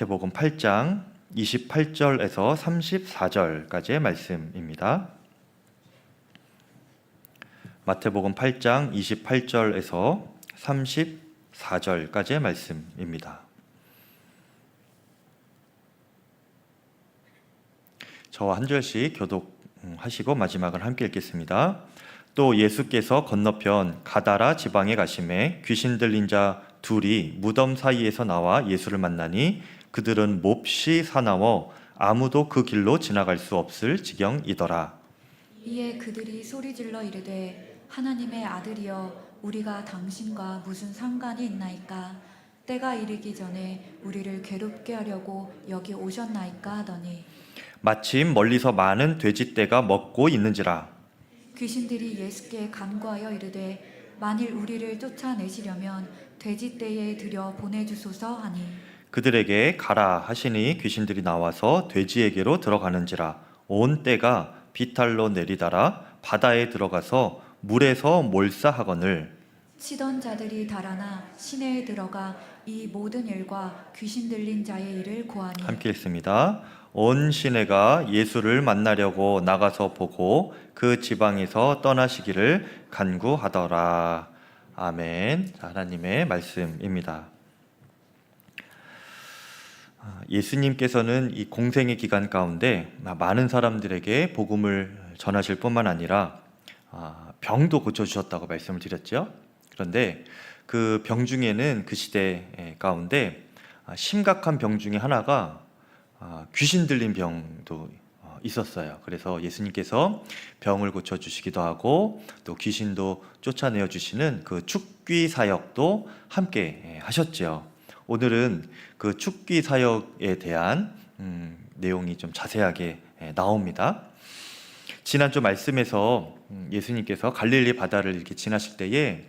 마태복음 8장 28절에서 34절까지의 말씀입니다. 마태복음 8장 28절에서 34절까지의 말씀입니다. 저와 한 절씩 교독하시고 마지막을 함께 읽겠습니다. 또 예수께서 건너편 가다라 지방에 가심에 귀신 들린 자 둘이 무덤 사이에서 나와 예수를 만나니 그들은 몹시 사나워 아무도 그 길로 지나갈 수 없을 지경이더라. 이에 그들이 소리질러 이르되 하나님의 아들이여 우리가 당신과 무슨 상관이 있나이까? 때가 이르기 전에 우리를 괴롭게 하려고 여기 오셨나이까 하더니 마침 멀리서 많은 돼지떼가 먹고 있는지라. 귀신들이 예수께 간구하여 이르되 만일 우리를 쫓아내시려면 돼지떼에 들여 보내주소서 하니 그들에게 가라 하시니 귀신들이 나와서 돼지에게로 들어가는지라. 온 떼가 비탈로 내리달아 바다에 들어가서 물에서 몰사하거늘 치던 자들이 달아나 시내에 들어가 이 모든 일과 귀신 들린 자의 일을 고하니 함께 읽습니다. 온 시내가 예수를 만나려고 나가서 보고 그 지방에서 떠나시기를 간구하더라. 아멘. 하나님의 말씀입니다. 예수님께서는 이 공생의 기간 가운데 많은 사람들에게 복음을 전하실 뿐만 아니라 병도 고쳐주셨다고 말씀을 드렸죠. 그런데 그 병 중에는 그 시대 가운데 심각한 병 중에 하나가 귀신 들린 병도 있었어요. 그래서 예수님께서 병을 고쳐주시기도 하고 또 귀신도 쫓아내어 주시는 그 축귀 사역도 함께 하셨죠. 오늘은 그 축귀 사역에 대한 내용이 좀 자세하게 나옵니다. 지난주 말씀에서 예수님께서 갈릴리 바다를 이렇게 지나실 때에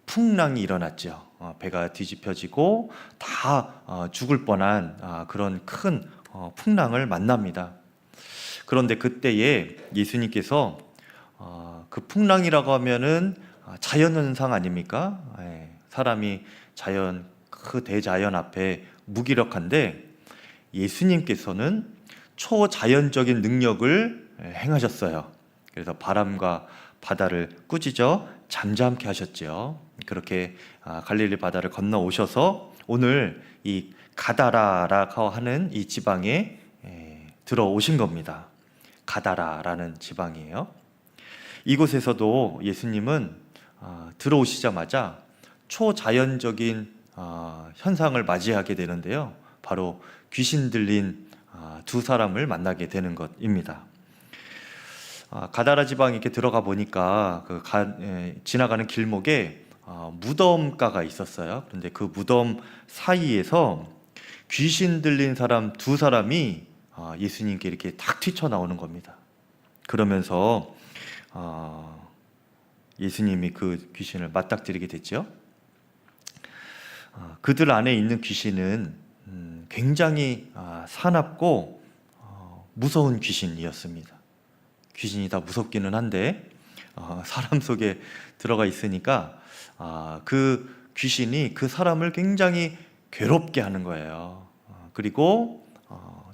풍랑이 일어났죠. 배가 뒤집혀지고 다 죽을 뻔한 그런 큰 풍랑을 만납니다. 그런데 그때에 예수님께서 그 풍랑이라고 하면은 자연현상 아닙니까? 사람이 그 대자연 앞에 무기력한데 예수님께서는 초자연적인 능력을 행하셨어요. 그래서 바람과 바다를 꾸짖어 잠잠케 하셨죠. 그렇게 갈릴리 바다를 건너 오셔서 오늘 이 가다라라고 하는 이 지방에 들어오신 겁니다. 가다라라는 지방이에요. 이곳에서도 예수님은 들어오시자마자 초자연적인 현상을 맞이하게 되는데요. 바로 귀신 들린 두 사람을 만나게 되는 것입니다. 가다라 지방에 이렇게 들어가 보니까 지나가는 길목에 무덤가가 있었어요. 그런데 그 무덤 사이에서 귀신 들린 사람 두 사람이 예수님께 이렇게 탁 튀쳐나오는 겁니다. 그러면서 예수님이 그 귀신을 맞닥뜨리게 됐죠. 그들 안에 있는 귀신은 굉장히 사납고 무서운 귀신이었습니다. 귀신이 다 무섭기는 한데 사람 속에 들어가 있으니까 그 귀신이 그 사람을 굉장히 괴롭게 하는 거예요. 그리고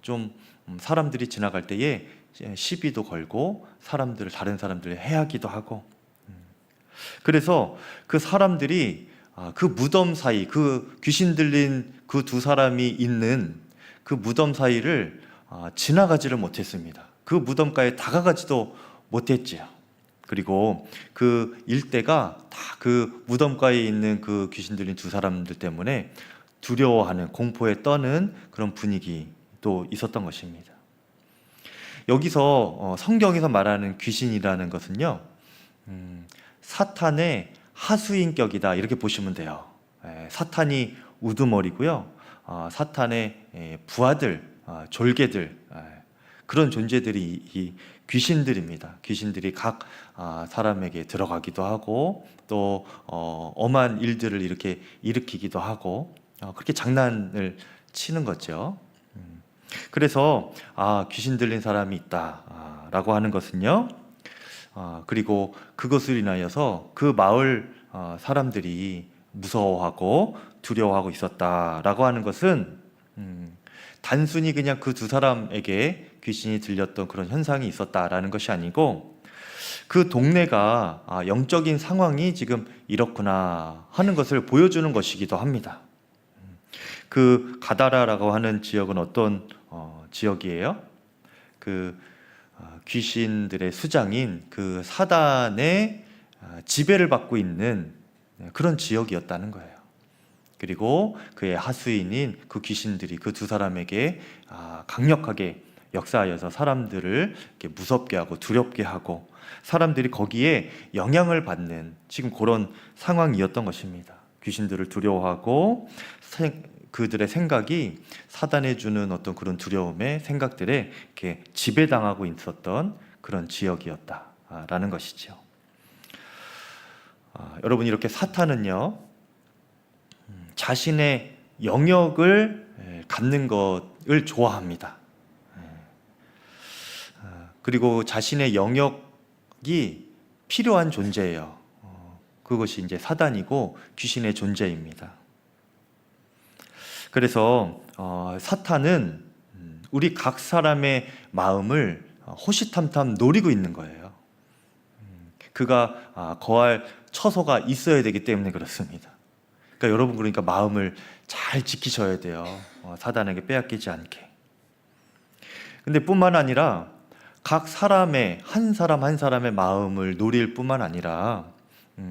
좀 사람들이 지나갈 때에 시비도 걸고 다른 사람들을 해하기도 하고 그래서 그 사람들이 그 무덤 사이 그 귀신 들린 그 두 사람이 있는 그 무덤 사이를 지나가지를 못했습니다. 그 무덤가에 다가가지도 못했지요. 그리고 그 일대가 다 그 무덤가에 있는 그 귀신 들린 두 사람들 때문에 두려워하는 공포에 떠는 그런 분위기도 있었던 것입니다. 여기서 성경에서 말하는 귀신이라는 것은요, 사탄의 하수인격이다 이렇게 보시면 돼요. 사탄이 우두머리고요, 사탄의 부하들, 졸개들 그런 존재들이 이 귀신들입니다. 귀신들이 각 사람에게 들어가기도 하고 또 엄한 일들을 이렇게 일으키기도 하고 그렇게 장난을 치는 거죠. 그래서 귀신 들린 사람이 있다라고 하는 것은요. 그리고 그것을 인하여서 그 마을 사람들이 무서워하고 두려워하고 있었다라고 하는 것은 단순히 그냥 그 두 사람에게 귀신이 들렸던 그런 현상이 있었다라는 것이 아니고 그 동네가 영적인 상황이 지금 이렇구나 하는 것을 보여주는 것이기도 합니다. 그 가다라라고 하는 지역은 어떤 지역이에요? 그 귀신들의 수장인 그 사단의 지배를 받고 있는 그런 지역이었다는 거예요. 그리고 그의 하수인인 그 귀신들이 그 두 사람에게 강력하게 역사하여서 사람들을 이렇게 무섭게 하고 두렵게 하고 사람들이 거기에 영향을 받는 지금 그런 상황이었던 것입니다. 귀신들을 두려워하고 그들의 생각이 사단에 주는 어떤 그런 두려움의 생각들에 이렇게 지배당하고 있었던 그런 지역이었다라는 것이죠. 여러분, 이렇게 사탄은요, 자신의 영역을 갖는 것을 좋아합니다. 그리고 자신의 영역이 필요한 존재예요. 그것이 이제 사단이고 귀신의 존재입니다. 그래서 사탄은 우리 각 사람의 마음을 호시탐탐 노리고 있는 거예요. 그가 거할 처소가 있어야 되기 때문에 그렇습니다. 그러니까 여러분, 그러니까 마음을 잘 지키셔야 돼요. 사단에게 빼앗기지 않게. 근데 뿐만 아니라 각 사람의 한 사람 한 사람의 마음을 노릴 뿐만 아니라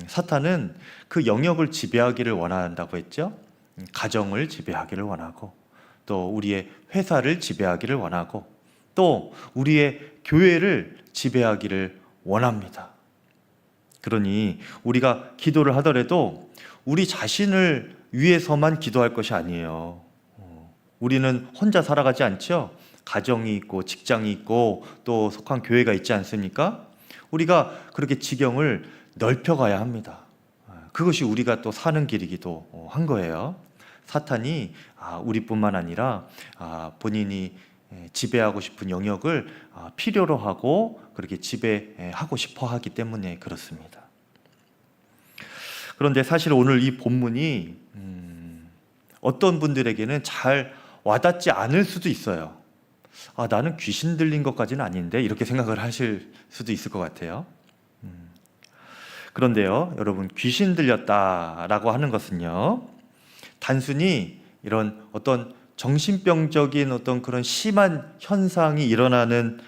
사탄은 그 영역을 지배하기를 원한다고 했죠. 가정을 지배하기를 원하고 또 우리의 회사를 지배하기를 원하고 또 우리의 교회를 지배하기를 원합니다. 그러니 우리가 기도를 하더라도 우리 자신을 위해서만 기도할 것이 아니에요. 우리는 혼자 살아가지 않죠. 가정이 있고 직장이 있고 또 속한 교회가 있지 않습니까? 우리가 그렇게 지경을 넓혀가야 합니다. 그것이 우리가 또 사는 길이기도 한 거예요. 사탄이 우리뿐만 아니라 본인이 지배하고 싶은 영역을 필요로 하고 그렇게 지배하고 싶어 하기 때문에 그렇습니다. 그런데 사실 오늘 이 본문이 어떤 분들에게는 잘 와닿지 않을 수도 있어요. 나는 귀신 들린 것까지는 아닌데 이렇게 생각을 하실 수도 있을 것 같아요. 그런데요, 여러분, 귀신 들렸다라고 하는 것은요, 단순히 이런 어떤 정신병적인 어떤 그런 심한 현상이 일어나는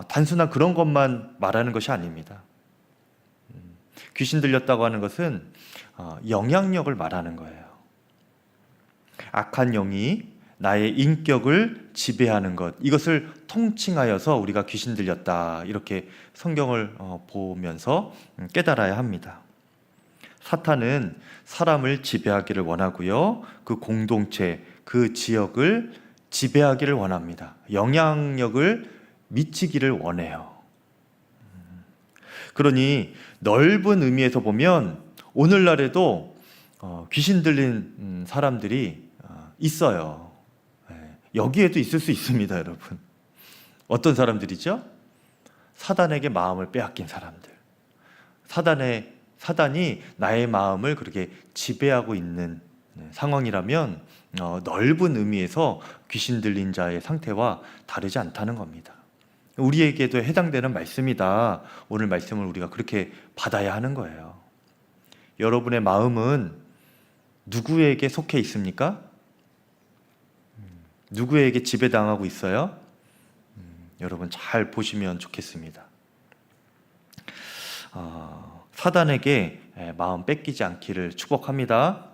단순한 그런 것만 말하는 것이 아닙니다. 귀신 들렸다고 하는 것은 영향력을 말하는 거예요. 악한 영이 나의 인격을 지배하는 것, 이것을 통칭하여서 우리가 귀신 들렸다 이렇게 성경을 보면서 깨달아야 합니다. 사탄은 사람을 지배하기를 원하고요, 그 공동체, 그 지역을 지배하기를 원합니다. 영향력을 미치기를 원해요. 그러니 넓은 의미에서 보면 오늘날에도 귀신 들린 사람들이 있어요. 여기에도 있을 수 있습니다, 여러분. 어떤 사람들이죠? 사단에게 마음을 빼앗긴 사람들. 사단이 나의 마음을 그렇게 지배하고 있는 상황이라면 넓은 의미에서 귀신 들린 자의 상태와 다르지 않다는 겁니다. 우리에게도 해당되는 말씀이다. 오늘 말씀을 우리가 그렇게 받아야 하는 거예요. 여러분의 마음은 누구에게 속해 있습니까? 누구에게 지배당하고 있어요? 여러분 잘 보시면 좋겠습니다. 사단에게 마음 뺏기지 않기를 축복합니다.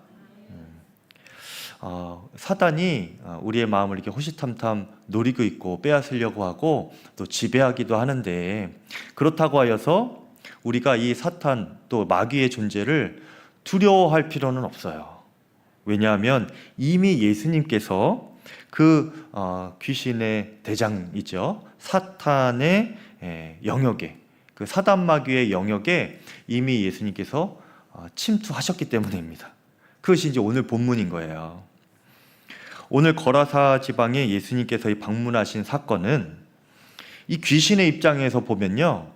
사단이 우리의 마음을 이렇게 호시탐탐 노리고 있고 빼앗으려고 하고 또 지배하기도 하는데, 그렇다고 하여서 우리가 이 사탄 또 마귀의 존재를 두려워할 필요는 없어요. 왜냐하면 이미 예수님께서 그 귀신의 대장이죠, 사탄의 영역에, 그 사단 마귀의 영역에 이미 예수님께서 침투하셨기 때문입니다. 그것이 이제 오늘 본문인 거예요. 오늘 거라사 지방에 예수님께서 방문하신 사건은 이 귀신의 입장에서 보면요,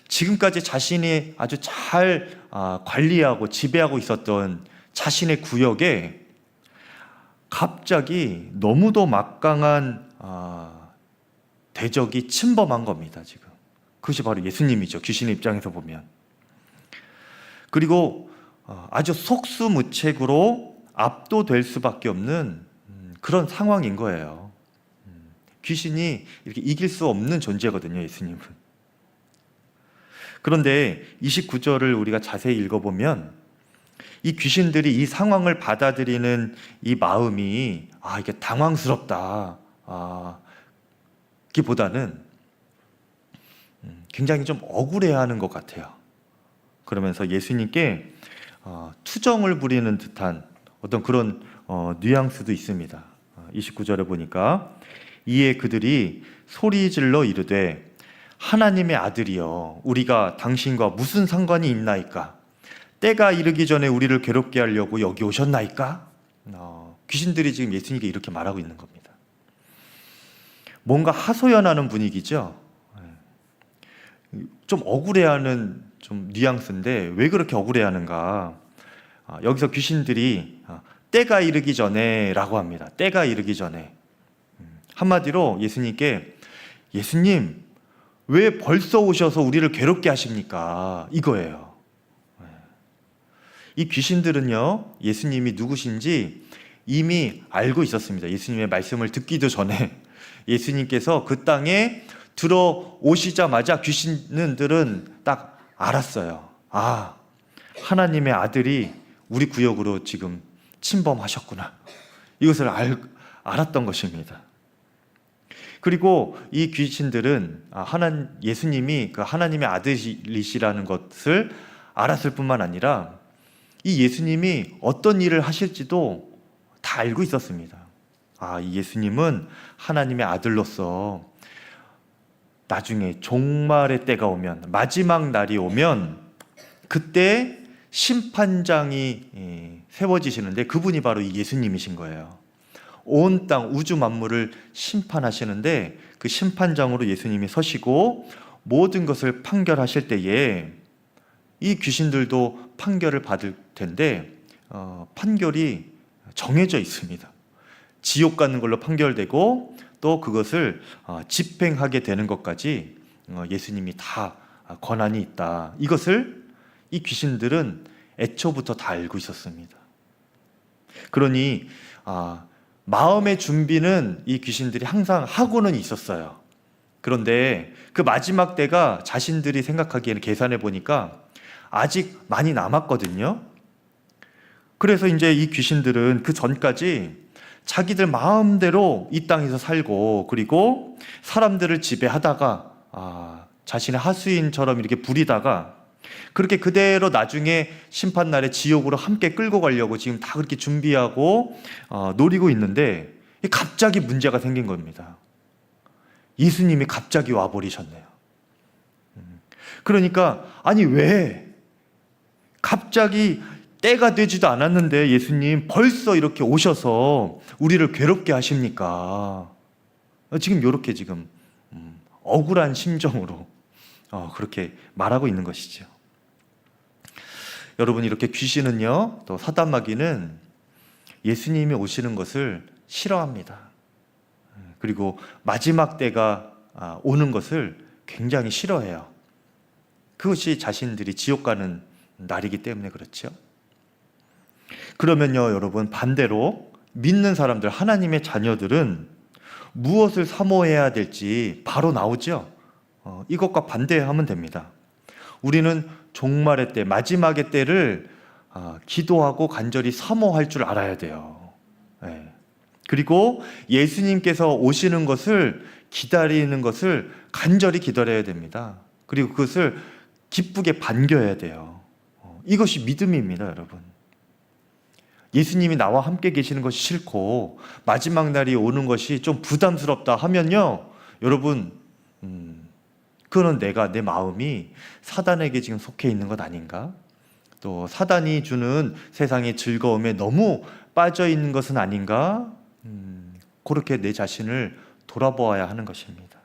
지금까지 자신이 아주 잘 관리하고 지배하고 있었던 자신의 구역에 갑자기 너무도 막강한 대적이 침범한 겁니다. 지금 그것이 바로 예수님이죠. 귀신의 입장에서 보면. 그리고 아주 속수무책으로 압도될 수밖에 없는 그런 상황인 거예요. 귀신이 이렇게 이길 수 없는 존재거든요, 예수님은. 그런데 29절을 우리가 자세히 읽어보면 이 귀신들이 이 상황을 받아들이는 이 마음이 이게 당황스럽다 기보다는 굉장히 좀 억울해하는 것 같아요. 그러면서 예수님께 투정을 부리는 듯한 어떤 그런 뉘앙스도 있습니다. 29절에 보니까 이에 그들이 소리질러 이르되 하나님의 아들이여 우리가 당신과 무슨 상관이 있나이까? 때가 이르기 전에 우리를 괴롭게 하려고 여기 오셨나이까? 귀신들이 지금 예수님께 이렇게 말하고 있는 겁니다. 뭔가 하소연하는 분위기죠. 좀 억울해하는 좀 뉘앙스인데 왜 그렇게 억울해하는가? 여기서 귀신들이 때가 이르기 전에 라고 합니다. 때가 이르기 전에. 한마디로 예수님께 예수님 왜 벌써 오셔서 우리를 괴롭게 하십니까? 이거예요. 이 귀신들은요 예수님이 누구신지 이미 알고 있었습니다. 예수님의 말씀을 듣기도 전에 예수님께서 그 땅에 들어오시자마자 귀신들은 딱 알았어요. 하나님의 아들이 우리 구역으로 지금 침범하셨구나. 이것을 알았던 것입니다. 그리고 이 귀신들은 예수님이 그 하나님의 아들이시라는 것을 알았을 뿐만 아니라 이 예수님이 어떤 일을 하실지도 다 알고 있었습니다. 이 예수님은 하나님의 아들로서 나중에 종말의 때가 오면, 마지막 날이 오면 그때 심판장이 세워지시는데 그분이 바로 이 예수님이신 거예요. 온 땅 우주 만물을 심판하시는데 그 심판장으로 예수님이 서시고 모든 것을 판결하실 때에 이 귀신들도 판결을 받을 텐데 판결이 정해져 있습니다. 지옥 가는 걸로 판결되고 또 그것을 집행하게 되는 것까지 예수님이 다 권한이 있다. 이것을 이 귀신들은 애초부터 다 알고 있었습니다. 그러니 마음의 준비는 이 귀신들이 항상 하고는 있었어요. 그런데 그 마지막 때가 자신들이 생각하기에는 계산해 보니까 아직 많이 남았거든요. 그래서 이제 이 귀신들은 그 전까지 자기들 마음대로 이 땅에서 살고 그리고 사람들을 지배하다가 자신의 하수인처럼 이렇게 부리다가 그렇게 그대로 나중에 심판날에 지옥으로 함께 끌고 가려고 지금 다 그렇게 준비하고 노리고 있는데 갑자기 문제가 생긴 겁니다. 예수님이 갑자기 와버리셨네요. 그러니까 왜 갑자기 때가 되지도 않았는데 예수님 벌써 이렇게 오셔서 우리를 괴롭게 하십니까? 지금 이렇게 지금 억울한 심정으로 그렇게 말하고 있는 것이죠. 여러분, 이렇게 귀신은요, 또 사단마귀는 예수님이 오시는 것을 싫어합니다. 그리고 마지막 때가 오는 것을 굉장히 싫어해요. 그것이 자신들이 지옥 가는 날이기 때문에 그렇죠. 그러면요, 여러분, 반대로 믿는 사람들, 하나님의 자녀들은 무엇을 사모해야 될지 바로 나오죠. 이것과 반대하면 됩니다. 우리는 종말의 때, 마지막의 때를 기도하고 간절히 사모할 줄 알아야 돼요. 그리고 예수님께서 오시는 것을 기다리는 것을 간절히 기다려야 됩니다. 그리고 그것을 기쁘게 반겨야 돼요. 이것이 믿음입니다, 여러분. 예수님이 나와 함께 계시는 것이 싫고 마지막 날이 오는 것이 좀 부담스럽다 하면요, 여러분, 그거는 내 마음이 사단에게 지금 속해 있는 것 아닌가? 또 사단이 주는 세상의 즐거움에 너무 빠져 있는 것은 아닌가? 그렇게 내 자신을 돌아보아야 하는 것입니다.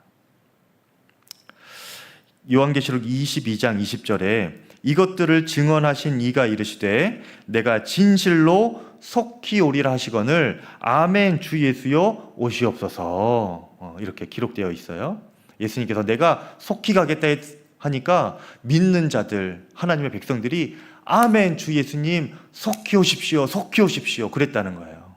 요한계시록 22장 20절에 이것들을 증언하신 이가 이르시되 내가 진실로 속히 오리라 하시거늘 아멘 주 예수여 오시옵소서. 이렇게 기록되어 있어요. 예수님께서 내가 속히 가겠다 하니까 믿는 자들, 하나님의 백성들이 아멘 주 예수님 속히 오십시오, 속히 오십시오 그랬다는 거예요.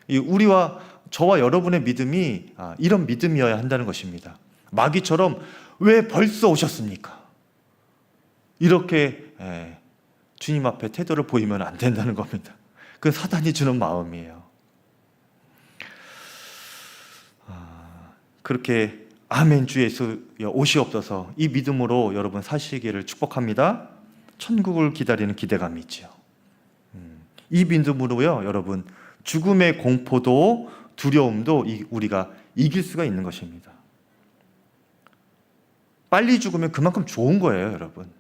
우리와 저와 여러분의 믿음이 이런 믿음이어야 한다는 것입니다. 마귀처럼 왜 벌써 오셨습니까? 이렇게 주님 앞에 태도를 보이면 안 된다는 겁니다. 그 사단이 주는 마음이에요. 그렇게 아멘 주 예수 오시옵소서 이 믿음으로 여러분 사시기를 축복합니다. 천국을 기다리는 기대감이 있죠. 이 믿음으로요 여러분 죽음의 공포도 두려움도 우리가 이길 수가 있는 것입니다. 빨리 죽으면 그만큼 좋은 거예요 여러분.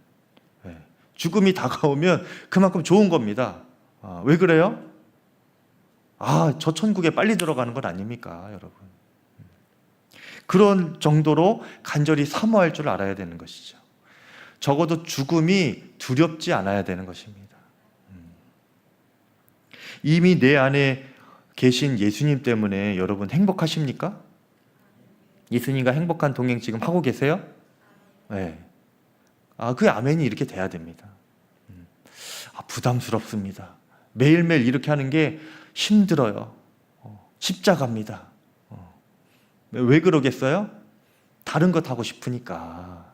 죽음이 다가오면 그만큼 좋은 겁니다. 왜 그래요? 저 천국에 빨리 들어가는 건 아닙니까 여러분. 그런 정도로 간절히 사모할 줄 알아야 되는 것이죠. 적어도 죽음이 두렵지 않아야 되는 것입니다. 이미 내 안에 계신 예수님 때문에 여러분 행복하십니까? 예수님과 행복한 동행 지금 하고 계세요? 네. 그 아멘이 이렇게 돼야 됩니다. 부담스럽습니다. 매일매일 이렇게 하는 게 힘들어요. 십자가입니다. 왜 그러겠어요? 다른 것 하고 싶으니까.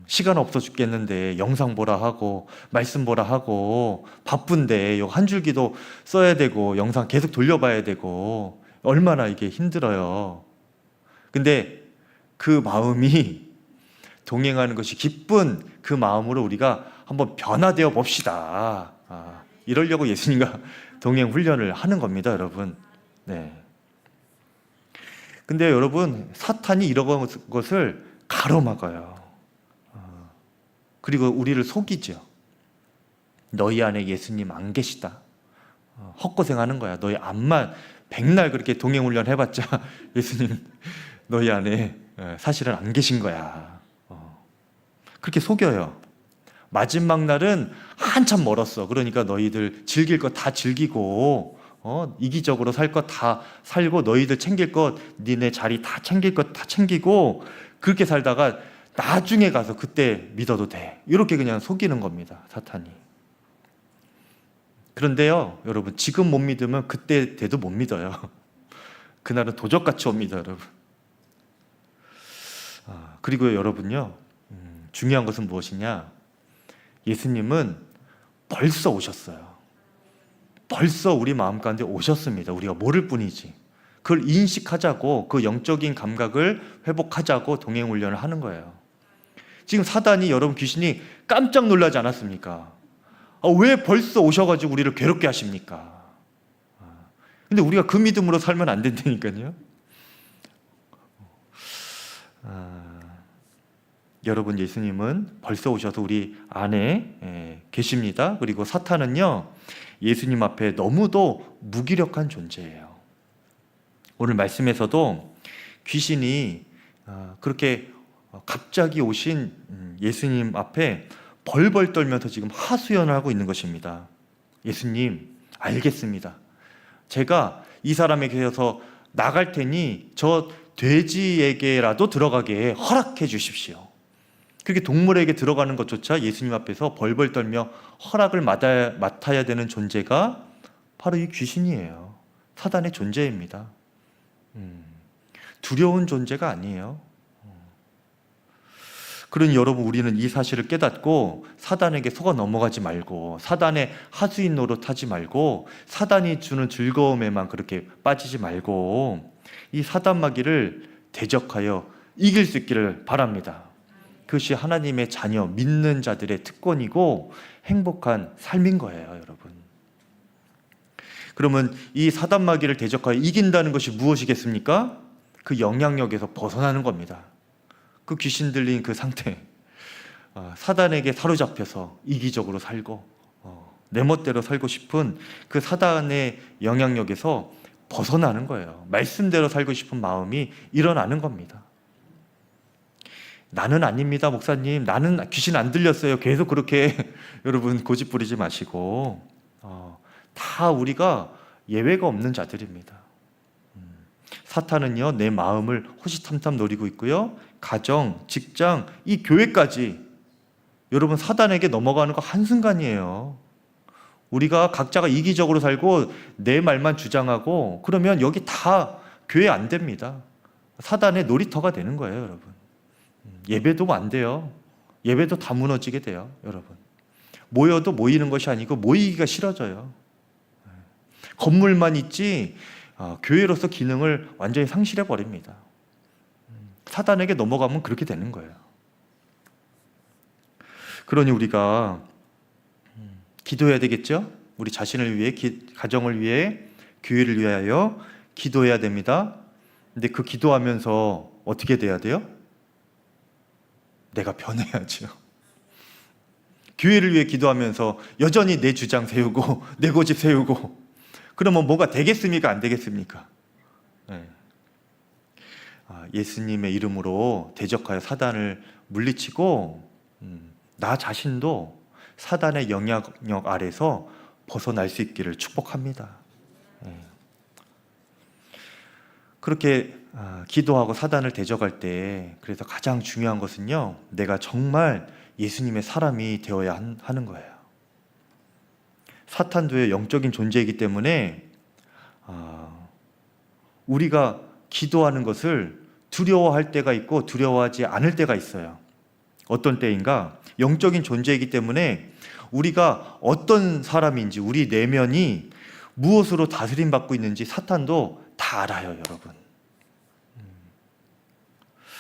시간 없어 죽겠는데 영상 보라 하고 말씀 보라 하고 바쁜데 한 줄기도 써야 되고 영상 계속 돌려봐야 되고 얼마나 이게 힘들어요. 근데 그 마음이 동행하는 것이 기쁜 그 마음으로 우리가 한번 변화되어 봅시다. 이러려고 예수님과 동행 훈련을 하는 겁니다, 여러분. 네. 근데 여러분 사탄이 이런 것을 가로막아요. 그리고 우리를 속이죠. 너희 안에 예수님 안 계시다. 헛고생하는 거야. 너희 암만 백날 그렇게 동행훈련 해봤자 예수님 너희 안에 사실은 안 계신 거야. 그렇게 속여요. 마지막 날은 한참 멀었어. 그러니까 너희들 즐길 거 다 즐기고 이기적으로 살 것 다 살고 너희들 챙길 것 니네 자리 다 챙길 것 다 챙기고 그렇게 살다가 나중에 가서 그때 믿어도 돼. 이렇게 그냥 속이는 겁니다. 사탄이. 그런데요 여러분 지금 못 믿으면 그때 돼도 못 믿어요. 그날은 도적같이 옵니다 여러분. 그리고 여러분요 중요한 것은 무엇이냐, 예수님은 벌써 오셨어요. 벌써 우리 마음 가운데 오셨습니다. 우리가 모를 뿐이지. 그걸 인식하자고, 그 영적인 감각을 회복하자고 동행훈련을 하는 거예요. 지금 사단이, 여러분 귀신이 깜짝 놀라지 않았습니까? 왜 벌써 오셔가지고 우리를 괴롭게 하십니까? 근데 우리가 그 믿음으로 살면 안 된다니까요. 여러분 예수님은 벌써 오셔서 우리 안에 계십니다. 그리고 사탄은요 예수님 앞에 너무도 무기력한 존재예요. 오늘 말씀에서도 귀신이 그렇게 갑자기 오신 예수님 앞에 벌벌 떨면서 지금 하소연을 하고 있는 것입니다. 예수님 알겠습니다. 제가 이 사람에게서 나갈 테니 저 돼지에게라도 들어가게 허락해 주십시오. 그렇게 동물에게 들어가는 것조차 예수님 앞에서 벌벌 떨며 허락을 맡아야 되는 존재가 바로 이 귀신이에요. 사단의 존재입니다. 두려운 존재가 아니에요. 그러니 여러분 우리는 이 사실을 깨닫고 사단에게 속아 넘어가지 말고 사단의 하수인 노릇하지 말고 사단이 주는 즐거움에만 그렇게 빠지지 말고 이 사단 마귀를 대적하여 이길 수 있기를 바랍니다. 그것이 하나님의 자녀 믿는 자들의 특권이고 행복한 삶인 거예요, 여러분. 그러면 이 사단 마귀를 대적하여 이긴다는 것이 무엇이겠습니까? 그 영향력에서 벗어나는 겁니다. 그 귀신 들린 그 상태, 사단에게 사로잡혀서 이기적으로 살고 내 멋대로 살고 싶은 그 사단의 영향력에서 벗어나는 거예요. 말씀대로 살고 싶은 마음이 일어나는 겁니다. 나는 아닙니다, 목사님. 나는 귀신 안 들렸어요. 계속 그렇게 여러분 고집 부리지 마시고 다 우리가 예외가 없는 자들입니다. 사탄은요, 내 마음을 호시탐탐 노리고 있고요. 가정, 직장, 이 교회까지 여러분 사단에게 넘어가는 거 한순간이에요. 우리가 각자가 이기적으로 살고 내 말만 주장하고 그러면 여기 다 교회 안 됩니다. 사단의 놀이터가 되는 거예요, 여러분. 예배도 안 돼요. 예배도 다 무너지게 돼요, 여러분. 모여도 모이는 것이 아니고 모이기가 싫어져요. 건물만 있지 교회로서 기능을 완전히 상실해 버립니다. 사단에게 넘어가면 그렇게 되는 거예요. 그러니 우리가 기도해야 되겠죠? 우리 자신을 위해, 가정을 위해, 교회를 위하여 기도해야 됩니다. 근데 그 기도하면서 어떻게 돼야 돼요? 내가 변해야죠. 교회를 위해 기도하면서 여전히 내 주장 세우고 내 고집 세우고 그러면 뭐가 되겠습니까? 안 되겠습니까? 네. 예수님의 이름으로 대적하여 사단을 물리치고 나 자신도 사단의 영향력 아래서 벗어날 수 있기를 축복합니다. 네. 그렇게 기도하고 사단을 대적할 때 그래서 가장 중요한 것은요, 내가 정말 예수님의 사람이 되어야 하는 거예요. 사탄도 영적인 존재이기 때문에 우리가 기도하는 것을 두려워할 때가 있고 두려워하지 않을 때가 있어요. 어떤 때인가? 영적인 존재이기 때문에 우리가 어떤 사람인지 우리 내면이 무엇으로 다스림 받고 있는지 사탄도 다 알아요, 여러분.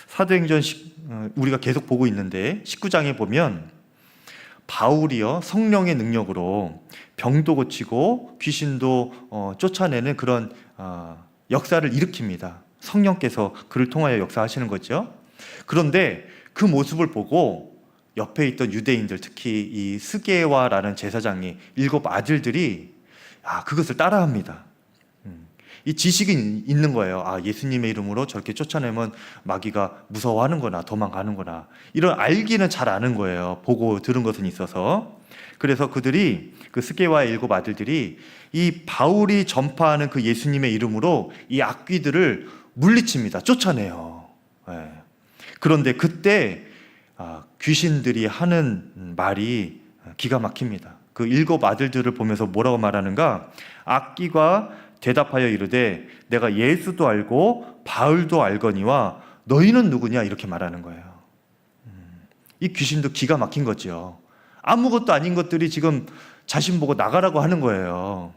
사도행전 우리가 계속 보고 있는데 19장에 보면 바울이요, 성령의 능력으로 병도 고치고 귀신도 쫓아내는 그런 역사를 일으킵니다. 성령께서 그를 통하여 역사하시는 거죠. 그런데 그 모습을 보고 옆에 있던 유대인들, 특히 이 스게와라는 제사장이 7 아들들이 그것을 따라합니다. 이 지식이 있는 거예요. 예수님의 이름으로 저렇게 쫓아내면 마귀가 무서워하는구나, 도망가는구나. 이런 알기는 잘 아는 거예요. 보고 들은 것은 있어서. 그래서 그들이, 그 스게와의 7 아들들이 이 바울이 전파하는 그 예수님의 이름으로 이 악귀들을 물리칩니다. 쫓아내요. 네. 그런데 그때 귀신들이 하는 말이 기가 막힙니다. 그 7 아들들을 보면서 뭐라고 말하는가? 악귀가 대답하여 이르되 내가 예수도 알고 바울도 알거니와 너희는 누구냐? 이렇게 말하는 거예요. 이 귀신도 기가 막힌 거죠. 아무것도 아닌 것들이 지금 자신 보고 나가라고 하는 거예요.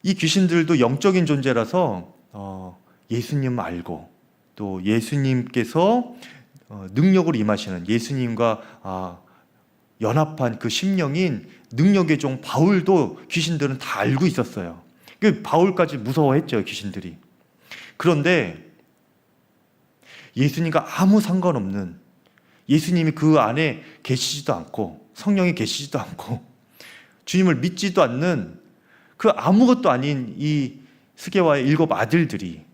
이 귀신들도 영적인 존재라서 예수님 알고 또 예수님께서 능력으로 임하시는 예수님과 연합한 그 심령인 능력의 종 바울도 귀신들은 다 알고 있었어요. 바울까지 무서워했죠, 귀신들이. 그런데 예수님과 아무 상관없는, 예수님이 그 안에 계시지도 않고 성령이 계시지도 않고 주님을 믿지도 않는 그 아무것도 아닌 이 스게와의 7 아들들이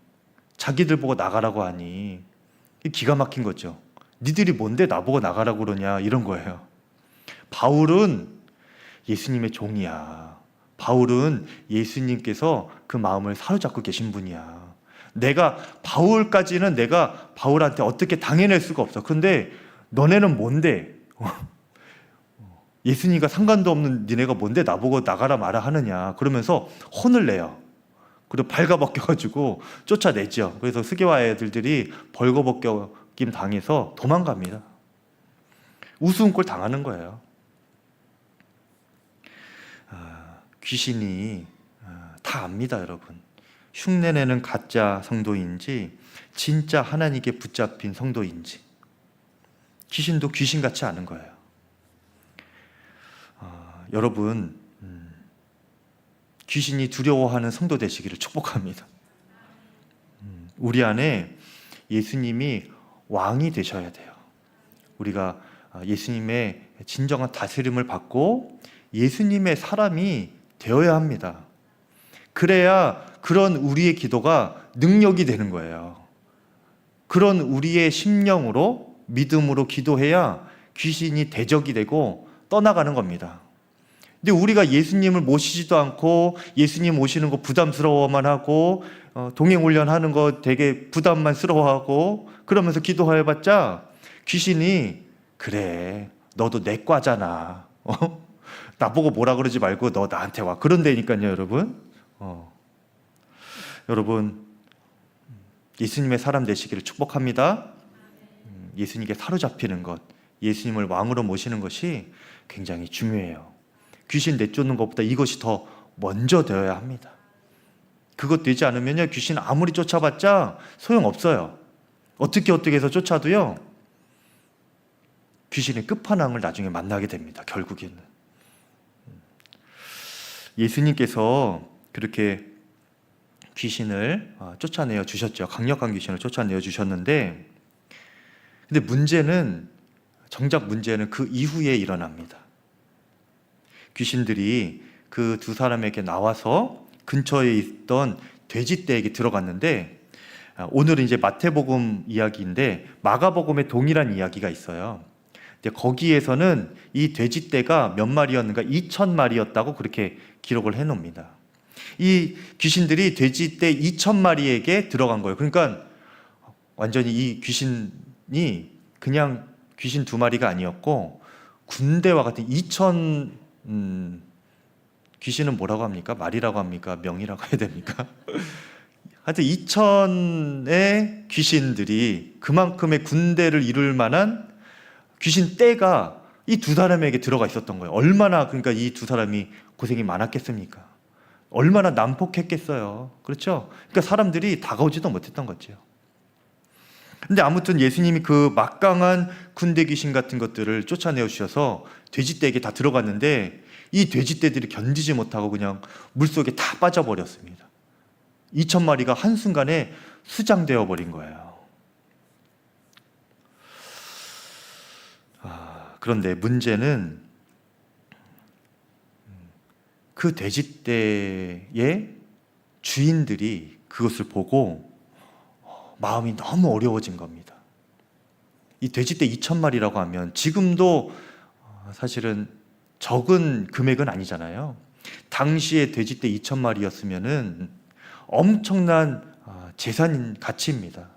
자기들 보고 나가라고 하니 기가 막힌 거죠. 니들이 뭔데 나보고 나가라고 그러냐, 이런 거예요. 바울은 예수님의 종이야. 바울은 예수님께서 그 마음을 사로잡고 계신 분이야. 바울까지는 내가 바울한테 어떻게 당해낼 수가 없어. 그런데 너네는 뭔데? 예수님과 상관도 없는 니네가 뭔데 나보고 나가라 마라 하느냐. 그러면서 혼을 내요. 그리고 발가벗겨가지고 쫓아내죠. 그래서 스게와 애들들이 벌거벗김 당해서 도망갑니다. 우스운꼴 당하는 거예요. 귀신이 다 압니다, 여러분. 흉내내는 가짜 성도인지 진짜 하나님께 붙잡힌 성도인지. 귀신도 귀신같이 아는 거예요. 여러분, 귀신이 두려워하는 성도 되시기를 축복합니다. 우리 안에 예수님이 왕이 되셔야 돼요. 우리가 예수님의 진정한 다스림을 받고 예수님의 사람이 되어야 합니다. 그래야 그런 우리의 기도가 능력이 되는 거예요. 그런 우리의 심령으로 믿음으로 기도해야 귀신이 대적이 되고 떠나가는 겁니다. 근데 우리가 예수님을 모시지도 않고 예수님 오시는 거 부담스러워만 하고 동행훈련하는 거 되게 부담만스러워하고 그러면서 기도해봤자 귀신이 그래 너도 내 과잖아. 나보고 뭐라 그러지 말고 너 나한테 와. 그런다니까요 여러분. 여러분 예수님의 사람 되시기를 축복합니다. 예수님께 사로잡히는 것, 예수님을 왕으로 모시는 것이 굉장히 중요해요. 귀신 내쫓는 것보다 이것이 더 먼저 되어야 합니다. 그것 되지 않으면요 귀신 아무리 쫓아봤자 소용없어요. 어떻게 해서 쫓아도요 귀신의 끝판왕을 나중에 만나게 됩니다. 결국에는 예수님께서 그렇게 귀신을 쫓아내어 주셨죠. 강력한 귀신을 쫓아내어 주셨는데, 근데 정작 문제는 그 이후에 일어납니다. 귀신들이 그 두 사람에게 나와서 근처에 있던 돼지떼에게 들어갔는데, 오늘은 이제 마태복음 이야기인데 마가복음에 동일한 이야기가 있어요. 근데 거기에서는 이 돼지떼가 몇 마리였는가 2,000마리였다고 그렇게 기록을 해놓습니다. 이 귀신들이 돼지떼 2,000마리에게 들어간 거예요. 그러니까 완전히 이 귀신이 그냥 귀신 2마리가 아니었고 군대와 같은 2,000 귀신은 뭐라고 합니까? 말이라고 합니까? 명이라고 해야 됩니까? 하여튼 2,000의 귀신들이 그만큼의 군대를 이룰 만한 귀신 떼가 이 두 사람에게 들어가 있었던 거예요. 얼마나 그러니까 이 두 사람이 고생이 많았겠습니까? 얼마나 난폭했겠어요. 그렇죠? 그러니까 사람들이 다가오지도 못했던 거죠. 근데 아무튼 예수님이 그 막강한 군대 귀신 같은 것들을 쫓아내어 주셔서 돼지떼에게 다 들어갔는데 이 돼지떼들이 견디지 못하고 그냥 물속에 다 빠져버렸습니다. 2,000마리가 한순간에 수장되어 버린 거예요. 그런데 문제는 그 돼지떼의 주인들이 그것을 보고 마음이 너무 어려워진 겁니다. 이 돼지떼 2,000마리라고 하면 지금도 사실은 적은 금액은 아니잖아요. 당시에 돼지떼 2,000마리였으면은 엄청난 재산 가치입니다.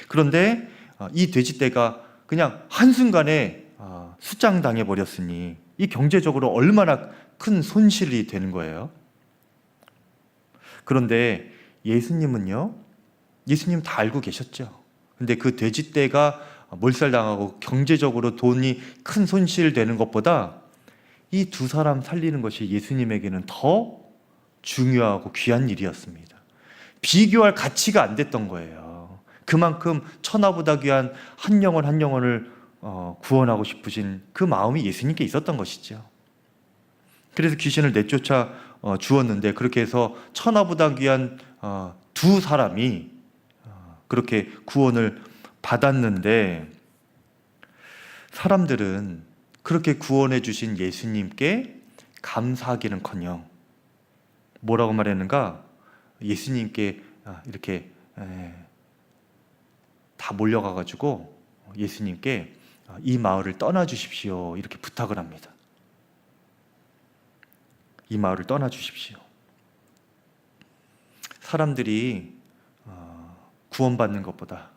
그런데 이 돼지떼가 그냥 한순간에 수장당해 버렸으니 이 경제적으로 얼마나 큰 손실이 되는 거예요. 그런데 예수님은요, 예수님 다 알고 계셨죠. 근데 그 돼지떼가 몰살당하고 경제적으로 돈이 큰 손실되는 것보다 이 두 사람 살리는 것이 예수님에게는 더 중요하고 귀한 일이었습니다. 비교할 가치가 안 됐던 거예요. 그만큼 천하보다 귀한 한 영혼을 구원하고 싶으신 그 마음이 예수님께 있었던 것이죠. 그래서 귀신을 내쫓아 주었는데 그렇게 해서 천하보다 귀한 두 사람이 그렇게 구원을 받았는데 사람들은 그렇게 구원해 주신 예수님께 감사하기는커녕 뭐라고 말했는가? 예수님께 이렇게 다 몰려가가지고 예수님께 이 마을을 떠나주십시오 이렇게 부탁을 합니다. 이 마을을 떠나주십시오. 사람들이 구원받는 것보다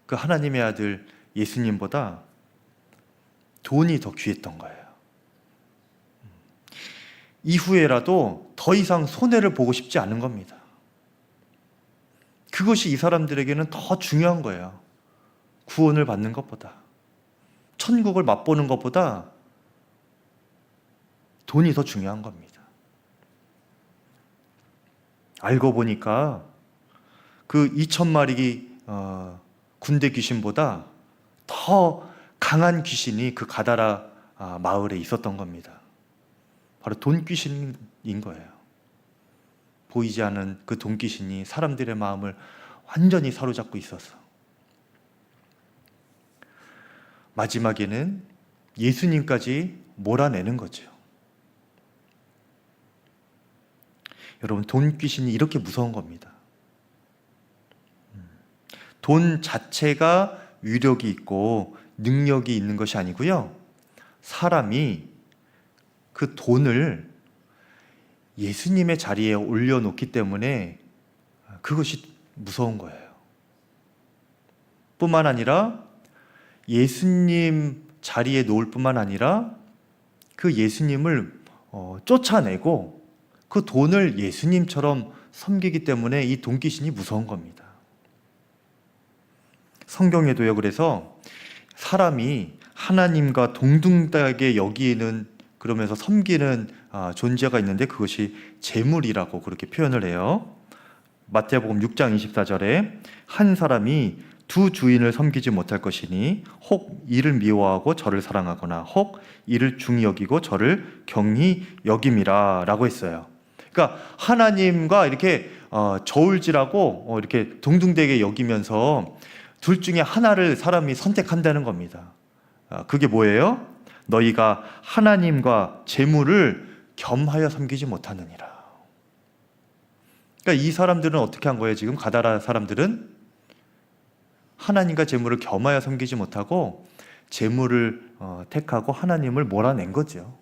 그 하나님의 아들 예수님보다 돈이 더 귀했던 거예요. 이후에라도 더 이상 손해를 보고 싶지 않은 겁니다. 그것이 이 사람들에게는 더 중요한 거예요. 구원을 받는 것보다, 천국을 맛보는 것보다 돈이 더 중요한 겁니다. 알고 보니까 그 2,000마리 군대 귀신보다 더 강한 귀신이 그 가다라 마을에 있었던 겁니다. 바로 돈 귀신인 거예요. 보이지 않는 그 돈 귀신이 사람들의 마음을 완전히 사로잡고 있어서 마지막에는 예수님까지 몰아내는 거죠. 여러분, 돈 귀신이 이렇게 무서운 겁니다. 돈 자체가 위력이 있고 능력이 있는 것이 아니고요. 사람이 그 돈을 예수님의 자리에 올려놓기 때문에 그것이 무서운 거예요. 뿐만 아니라 예수님 자리에 놓을 뿐만 아니라 그 예수님을 쫓아내고 그 돈을 예수님처럼 섬기기 때문에 이 돈귀신이 무서운 겁니다. 성경에도요, 그래서 사람이 하나님과 동등하게 여기는, 그러면서 섬기는 존재가 있는데 그것이 재물이라고 그렇게 표현을 해요. 마태복음 6장 24절에 한 사람이 두 주인을 섬기지 못할 것이니 혹 이를 미워하고 저를 사랑하거나 혹 이를 중히 여기고 저를 경히 여김이라 라고 했어요. 그러니까 하나님과 이렇게 저울질하고 이렇게 동등되게 여기면서 둘 중에 하나를 사람이 선택한다는 겁니다. 그게 뭐예요? 너희가 하나님과 재물을 겸하여 섬기지 못하느니라. 그러니까 이 사람들은 어떻게 한 거예요? 지금 가다라 사람들은 하나님과 재물을 겸하여 섬기지 못하고 재물을 택하고 하나님을 몰아낸 거죠.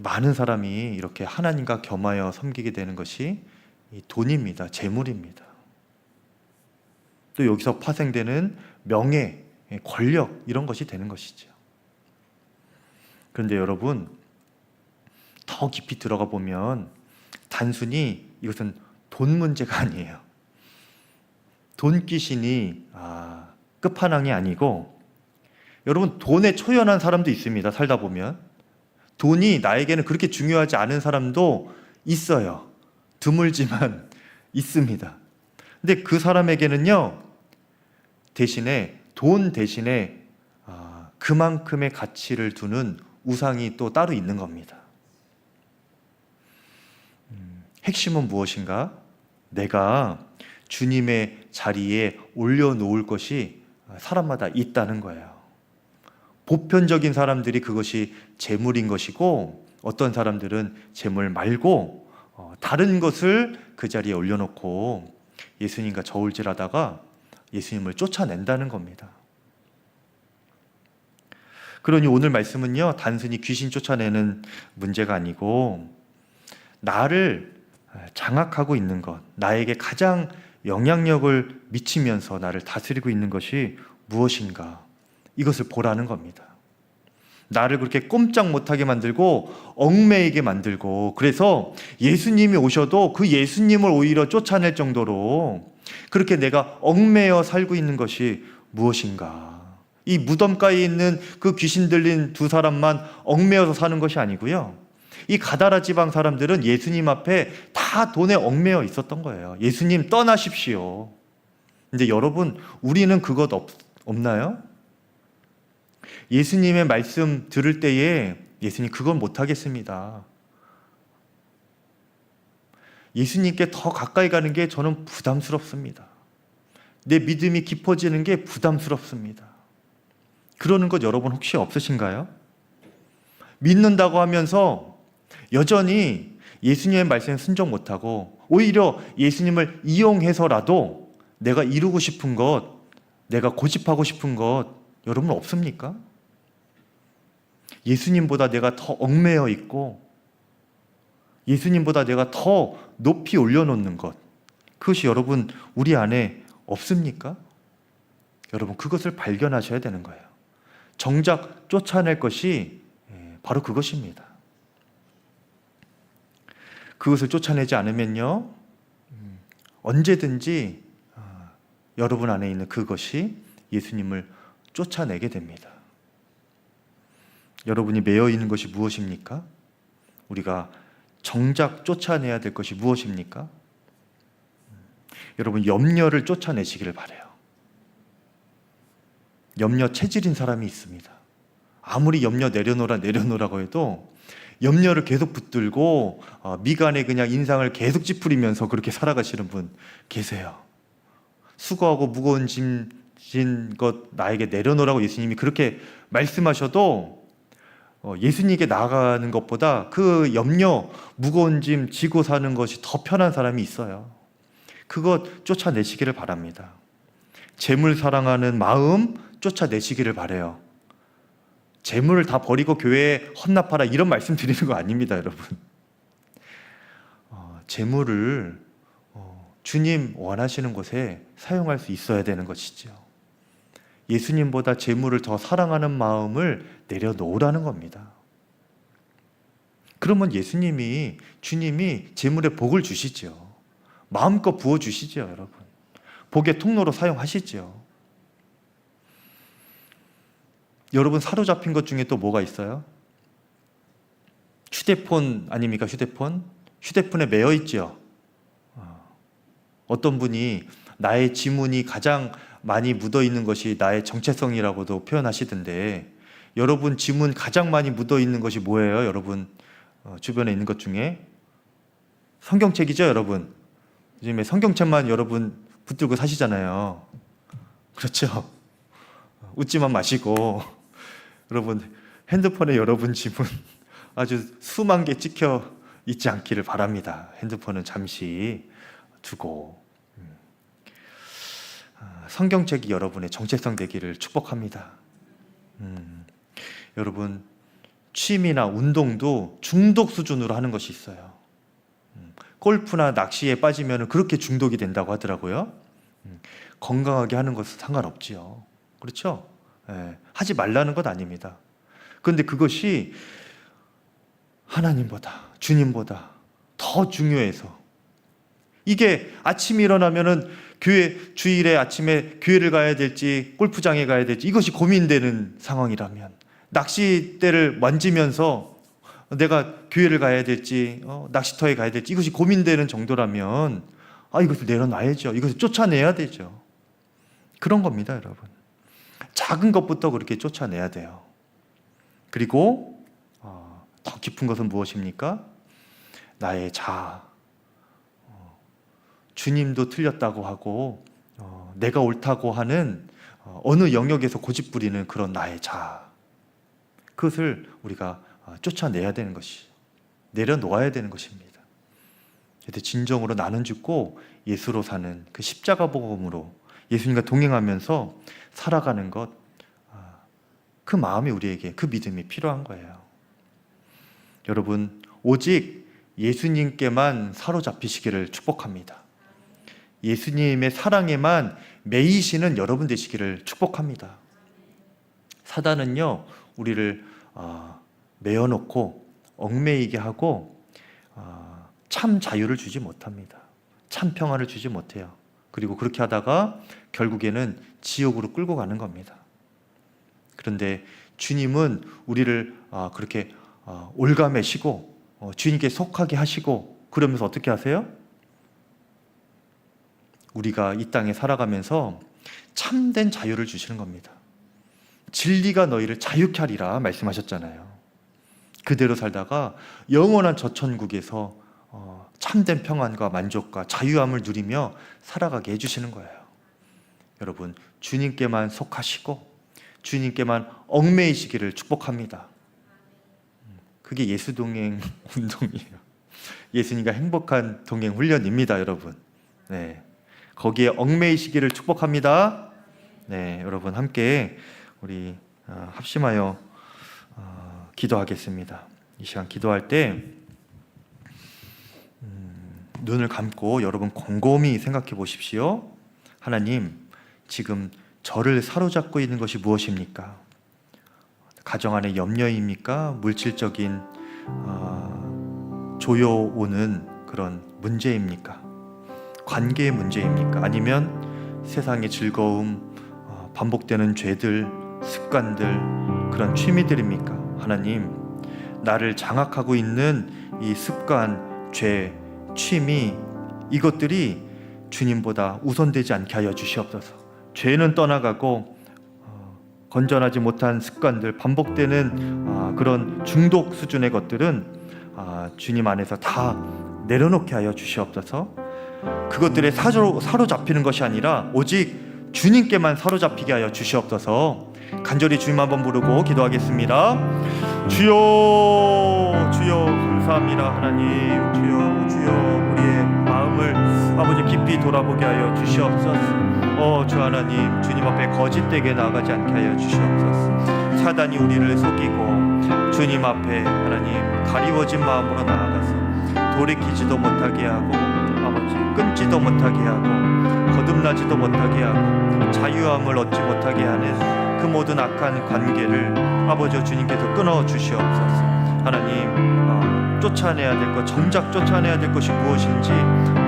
많은 사람이 이렇게 하나님과 겸하여 섬기게 되는 것이 이 돈입니다. 재물입니다. 또 여기서 파생되는 명예, 권력 이런 것이 되는 것이죠. 그런데 여러분, 더 깊이 들어가 보면 단순히 이것은 돈 문제가 아니에요. 돈귀신이 끝판왕이 아니고, 여러분 돈에 초연한 사람도 있습니다. 살다 보면 돈이 나에게는 그렇게 중요하지 않은 사람도 있어요. 드물지만 있습니다. 근데 그 사람에게는요, 대신에 돈 대신에 그만큼의 가치를 두는 우상이 또 따로 있는 겁니다. 핵심은 무엇인가? 내가 주님의 자리에 올려놓을 것이 사람마다 있다는 거예요. 보편적인 사람들이 그것이 재물인 것이고, 어떤 사람들은 재물 말고 다른 것을 그 자리에 올려놓고 예수님과 저울질하다가 예수님을 쫓아낸다는 겁니다. 그러니 오늘 말씀은요, 단순히 귀신 쫓아내는 문제가 아니고 나를 장악하고 있는 것, 나에게 가장 영향력을 미치면서 나를 다스리고 있는 것이 무엇인가, 이것을 보라는 겁니다. 나를 그렇게 꼼짝 못하게 만들고 얽매이게 만들고, 그래서 예수님이 오셔도 그 예수님을 오히려 쫓아낼 정도로 그렇게 내가 얽매여 살고 있는 것이 무엇인가. 이 무덤가에 있는 그 귀신 들린 두 사람만 얽매여서 사는 것이 아니고요, 이 가다라 지방 사람들은 예수님 앞에 다 돈에 얽매여 있었던 거예요. 예수님 떠나십시오. 근데 여러분, 우리는 그것 없나요? 예수님의 말씀 들을 때에 예수님 그건 못하겠습니다. 예수님께 더 가까이 가는 게 저는 부담스럽습니다. 내 믿음이 깊어지는 게 부담스럽습니다. 그러는 것 여러분 혹시 없으신가요? 믿는다고 하면서 여전히 예수님의 말씀에 순종 못하고 오히려 예수님을 이용해서라도 내가 이루고 싶은 것, 내가 고집하고 싶은 것 여러분 없습니까? 예수님보다 내가 더 얽매여 있고 예수님보다 내가 더 높이 올려놓는 것, 그것이 여러분 우리 안에 없습니까? 여러분 그것을 발견하셔야 되는 거예요. 정작 쫓아낼 것이 바로 그것입니다. 그것을 쫓아내지 않으면요, 언제든지 여러분 안에 있는 그것이 예수님을 쫓아내게 됩니다. 여러분이 매여 있는 것이 무엇입니까? 우리가 정작 쫓아내야 될 것이 무엇입니까? 여러분 염려를 쫓아내시기를 바라요. 염려 체질인 사람이 있습니다. 아무리 염려 내려놓으라고 해도 염려를 계속 붙들고 미간에 그냥 인상을 계속 찌푸리면서 그렇게 살아가시는 분 계세요. 수고하고 무거운 짐진 것 나에게 내려놓으라고 예수님이 그렇게 말씀하셔도 예수님께 나아가는 것보다 그 염려, 무거운 짐 지고 사는 것이 더 편한 사람이 있어요. 그것 쫓아내시기를 바랍니다. 재물 사랑하는 마음 쫓아내시기를 바라요. 재물을 다 버리고 교회에 헌납하라 이런 말씀 드리는 거 아닙니다, 여러분. 재물을 주님 원하시는 곳에 사용할 수 있어야 되는 것이죠. 예수님보다 재물을 더 사랑하는 마음을 내려놓으라는 겁니다. 그러면 주님이 재물에 복을 주시죠. 마음껏 부어주시죠, 여러분. 복의 통로로 사용하시죠. 여러분, 사로잡힌 것 중에 또 뭐가 있어요? 휴대폰 아닙니까? 휴대폰에 매여 있죠. 어떤 분이 나의 지문이 가장 많이 묻어 있는 것이 나의 정체성이라고도 표현하시던데, 여러분 지문 가장 많이 묻어 있는 것이 뭐예요? 여러분 주변에 있는 것 중에 성경책이죠, 여러분. 요즘에 성경책만 여러분 붙들고 사시잖아요. 그렇죠? 웃지만 마시고, 여러분 핸드폰에 여러분 지문 아주 수만 개 찍혀 있지 않기를 바랍니다. 핸드폰은 잠시 두고 성경책이 여러분의 정체성 되기를 축복합니다. 여러분, 취미나 운동도 중독 수준으로 하는 것이 있어요. 골프나 낚시에 빠지면 그렇게 중독이 된다고 하더라고요. 건강하게 하는 것은 상관없지요. 그렇죠? 하지 말라는 것 아닙니다. 그런데 그것이 하나님보다, 주님보다 더 중요해서, 이게 아침에 일어나면은 주일에 아침에 교회를 가야 될지 골프장에 가야 될지 이것이 고민되는 상황이라면, 낚싯대를 만지면서 내가 교회를 가야 될지 낚시터에 가야 될지 이것이 고민되는 정도라면 이것을 내려놔야죠. 이것을 쫓아내야 되죠. 그런 겁니다, 여러분. 작은 것부터 그렇게 쫓아내야 돼요. 그리고 더 깊은 것은 무엇입니까? 나의 자아. 주님도 틀렸다고 하고 내가 옳다고 하는 어느 영역에서 고집부리는 그런 나의 자아, 그것을 우리가 쫓아내야 되는 것이, 내려놓아야 되는 것입니다. 그래서 진정으로 나는 죽고 예수로 사는 그 십자가 복음으로 예수님과 동행하면서 살아가는 것, 그 마음이 우리에게, 그 믿음이 필요한 거예요. 여러분, 오직 예수님께만 사로잡히시기를 축복합니다. 예수님의 사랑에만 매이시는 여러분 되시기를 축복합니다. 사단은요, 우리를 매어놓고 얽매이게 하고 참 자유를 주지 못합니다. 참 평안을 주지 못해요. 그리고 그렇게 하다가 결국에는 지옥으로 끌고 가는 겁니다. 그런데 주님은 우리를 그렇게 올가매시고 주님께 속하게 하시고, 그러면서 어떻게 하세요? 우리가 이 땅에 살아가면서 참된 자유를 주시는 겁니다. 진리가 너희를 자유케 하리라 말씀하셨잖아요. 그대로 살다가 영원한 저 천국에서 참된 평안과 만족과 자유함을 누리며 살아가게 해주시는 거예요. 여러분, 주님께만 속하시고 주님께만 얽매이시기를 축복합니다. 그게 예수 동행 운동이에요. 예수님과 행복한 동행 훈련입니다, 여러분. 네, 거기에 얽매이시기를 축복합니다. 네, 여러분 함께 우리 합심하여 기도하겠습니다. 이 시간 기도할 때 눈을 감고 여러분 곰곰이 생각해 보십시오. 하나님, 지금 저를 사로잡고 있는 것이 무엇입니까? 가정 안의 염려입니까? 물질적인 조여오는 그런 문제입니까? 관계의 문제입니까? 아니면 세상의 즐거움, 반복되는 죄들, 습관들, 그런 취미들입니까? 하나님, 나를 장악하고 있는 이 습관, 죄, 취미, 이것들이 주님보다 우선되지 않게 하여 주시옵소서. 죄는 떠나가고 건전하지 못한 습관들, 반복되는 그런 중독 수준의 것들은 주님 안에서 다 내려놓게 하여 주시옵소서. 그것들에 사로잡히는 것이 아니라 오직 주님께만 사로잡히게 하여 주시옵소서. 간절히 주님 한번 부르고 기도하겠습니다. 주여, 주여, 감사합니다. 하나님, 주여, 주여, 우리의 마음을 아버지 깊이 돌아보게 하여 주시옵소서. 주 하나님, 주님 앞에 거짓되게 나아가지 않게 하여 주시옵소서. 사단이 우리를 속이 주님 앞에 하나님 가리워진 마음으로 나아가서 돌이키지도 못하게 하고 아버지 끊지도 못하게 하고 거듭나지도 못하게 하고 자유함을 얻지 못하게 하는 그 모든 악한 관계를 아버지 주님께서 끊어 주시옵소서. 하나님 쫓아내야 될 것, 정작 쫓아내야 될 것이 무엇인지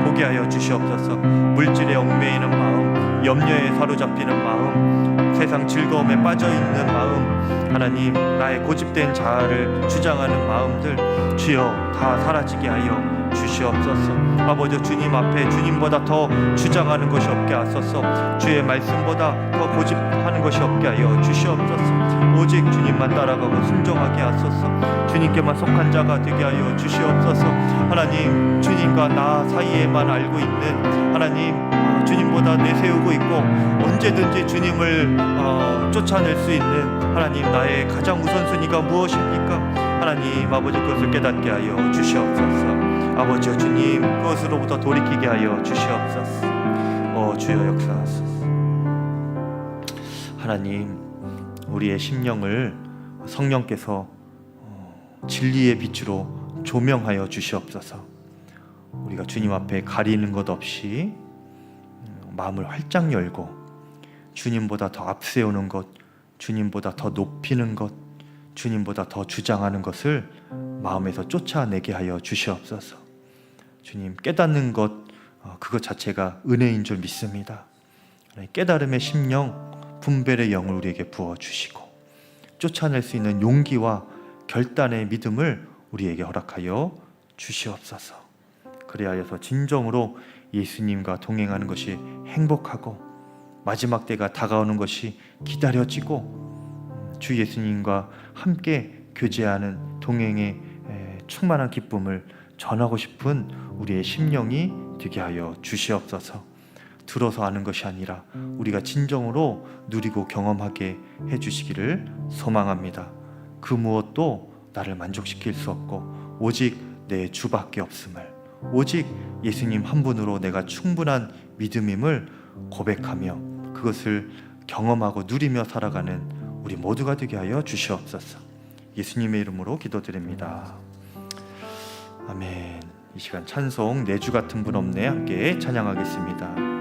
보게 하여 주시옵소서. 물질에 얽매이는 마음, 염려에 사로잡히는 마음, 세상 즐거움에 빠져있는 마음, 하나님 나의 고집된 자아를 주장하는 마음들 주여 다 사라지게 하여 주시옵소서. 아버지 주님 앞에 주님보다 더 주장하는 것이 없게 하소서. 주의 말씀보다 더 고집하는 것이 없게 하여 주시옵소서. 오직 주님만 따라가고 순종하게 하소서. 주님께만 속한 자가 되게 하여 주시옵소서. 하나님 주님과 나 사이에만 알고 있는 하나님 주님보다 내세우고 있고 언제든지 주님을 쫓아낼 수 있는 하나님 나의 가장 우선순위가 무엇입니까? 하나님 아버지 그것을 깨닫게 하여 주시옵소서. 아버지 주님 그것으로부터 돌이키게 하여 주시옵소서. 주여 역사하소서. 하나님 우리의 심령을 성령께서 진리의 빛으로 조명하여 주시옵소서. 우리가 주님 앞에 가리는 것 없이 마음을 활짝 열고 주님보다 더 앞세우는 것, 주님보다 더 높이는 것, 주님보다 더 주장하는 것을 마음에서 쫓아내게 하여 주시옵소서. 주님 깨닫는 것 그것 자체가 은혜인 줄 믿습니다. 깨달음의 심령, 분별의 영을 우리에게 부어주시고 쫓아낼 수 있는 용기와 결단의 믿음을 우리에게 허락하여 주시옵소서. 그리하여서 진정으로 예수님과 동행하는 것이 행복하고 마지막 때가 다가오는 것이 기다려지고 주 예수님과 함께 교제하는 동행의 충만한 기쁨을 전하고 싶은 우리의 심령이 되게 하여 주시옵소서. 들어서 아는 것이 아니라 우리가 진정으로 누리고 경험하게 해주시기를 소망합니다. 그 무엇도 나를 만족시킬 수 없고 오직 내 주밖에 없음을, 오직 예수님 한 분으로 내가 충분한 믿음임을 고백하며 그것을 경험하고 누리며 살아가는 우리 모두가 되게 하여 주시옵소서. 예수님의 이름으로 기도드립니다. 아멘. 이 시간 찬송 내 주 같은 분 없네 함께 찬양하겠습니다.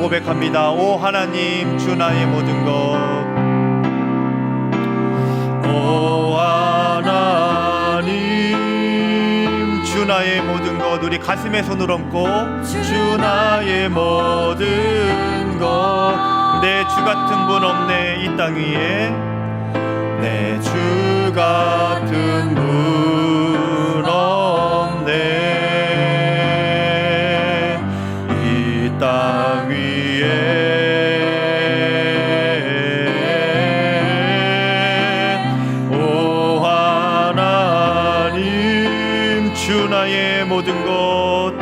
고백합니다. 오 하나님 주 나의 모든 것, 오 하나님 주 나의 모든 것, 우리 가슴에 손을 얹고 주 나의 모든 것. 내 주 같은 분 없네 이 땅 위에. 내 주 같은 분 없네 이 땅 위에. 오 하나님 주 나의 모든 것,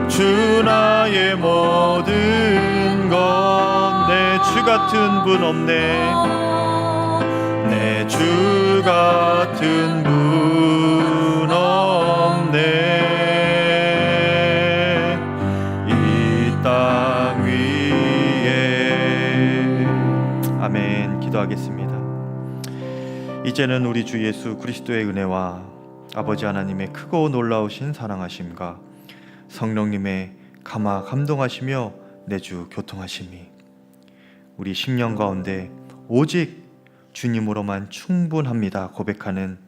주 나의 모든 것. 내 주 같은 분 없네. 내 주 같은 분 없네 이 땅 위에. 아멘. 기도하겠습니다. 이제는 우리 주 예수 그리스도의 은혜와 아버지 하나님의 크고 놀라우신 사랑하심과 성령님의 감화 감동하시며 내주 교통하심이 우리 심령 가운데 오직 주님으로만 충분합니다 고백하는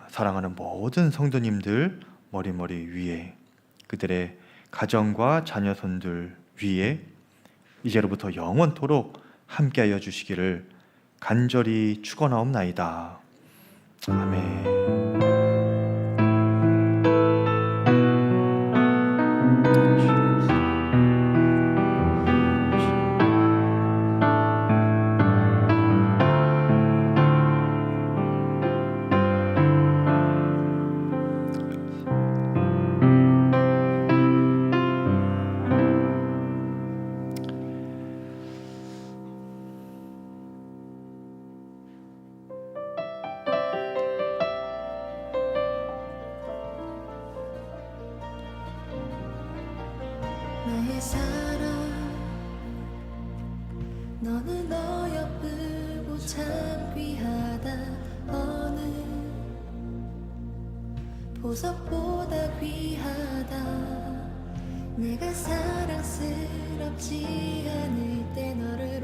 사랑하는 모든 성도님들 머리머리 위에, 그들의 가정과 자녀손들 위에 이제로부터 영원토록 함께하여 주시기를 간절히 축원하옵나이다. 아멘. 나의 사랑 너는 어여쁘고 참 귀하다. 어느 보석보다 귀하다. 내가 사랑스럽지 않을 때 너를